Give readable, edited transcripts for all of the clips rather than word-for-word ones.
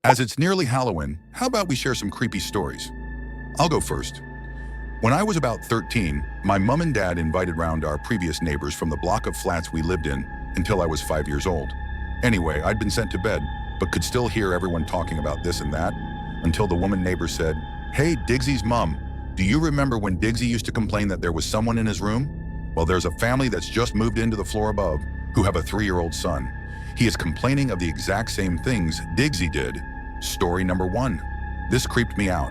As it's nearly Halloween, how about we share some creepy stories? I'll go first. When I was about 13, my mom and dad invited round our previous neighbors from the block of flats we lived in until I was 5 years old. Anyway, I'd been sent to bed, but could still hear everyone talking about this and that, until the woman neighbor said, "Hey, Diggsy's mom, do you remember when Diggsy used to complain that there was someone in his room? Well, there's a family that's just moved into the floor above who have a 3-year-old son. He is complaining of the exact same things Diggsy did." Story number 1. This creeped me out.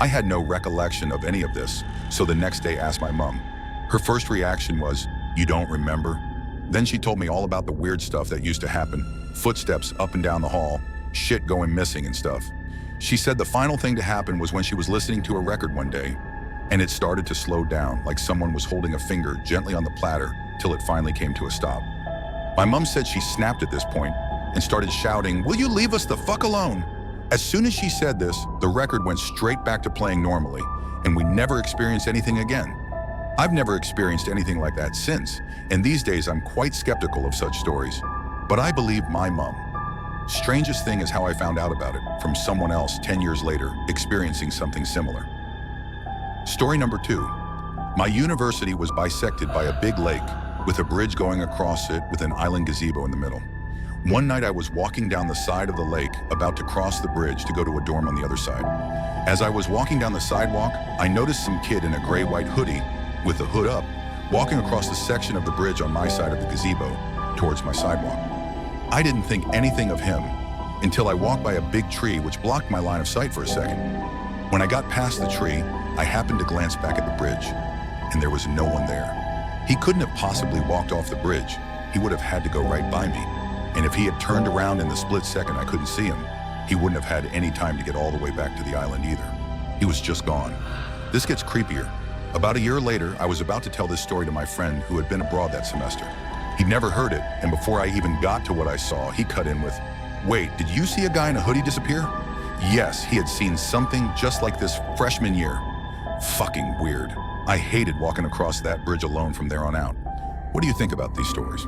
I had no recollection of any of this, so the next day asked my mom. Her first reaction was, "You don't remember?" Then she told me all about the weird stuff that used to happen, footsteps up and down the hall, shit going missing and stuff. She said the final thing to happen was when she was listening to a record one day, and it started to slow down like someone was holding a finger gently on the platter till it finally came to a stop. My mom said she snapped at this point and started shouting, "Will you leave us the fuck alone?" As soon as she said this, the record went straight back to playing normally, and we never experienced anything again. I've never experienced anything like that since, and these days I'm quite skeptical of such stories. But I believe my mom. Strangest thing is how I found out about it from someone else 10 years later experiencing something similar. Story number 2. My university was bisected by a big lake with a bridge going across it with an island gazebo in the middle. One night I was walking down the side of the lake, about to cross the bridge to go to a dorm on the other side. As I was walking down the sidewalk, I noticed some kid in a gray-white hoodie, with the hood up, walking across the section of the bridge on my side of the gazebo, towards my sidewalk. I didn't think anything of him, until I walked by a big tree which blocked my line of sight for a second. When I got past the tree, I happened to glance back at the bridge, and there was no one there. He couldn't have possibly walked off the bridge. He would have had to go right by me. And if he had turned around in the split second I couldn't see him, he wouldn't have had any time to get all the way back to the island either. He was just gone. This gets creepier. About a year later, I was about to tell this story to my friend who had been abroad that semester. He'd never heard it, and before I even got to what I saw, he cut in with, "Wait, did you see a guy in a hoodie disappear?" Yes, he had seen something just like this freshman year. Fucking weird. I hated walking across that bridge alone from there on out. What do you think about these stories?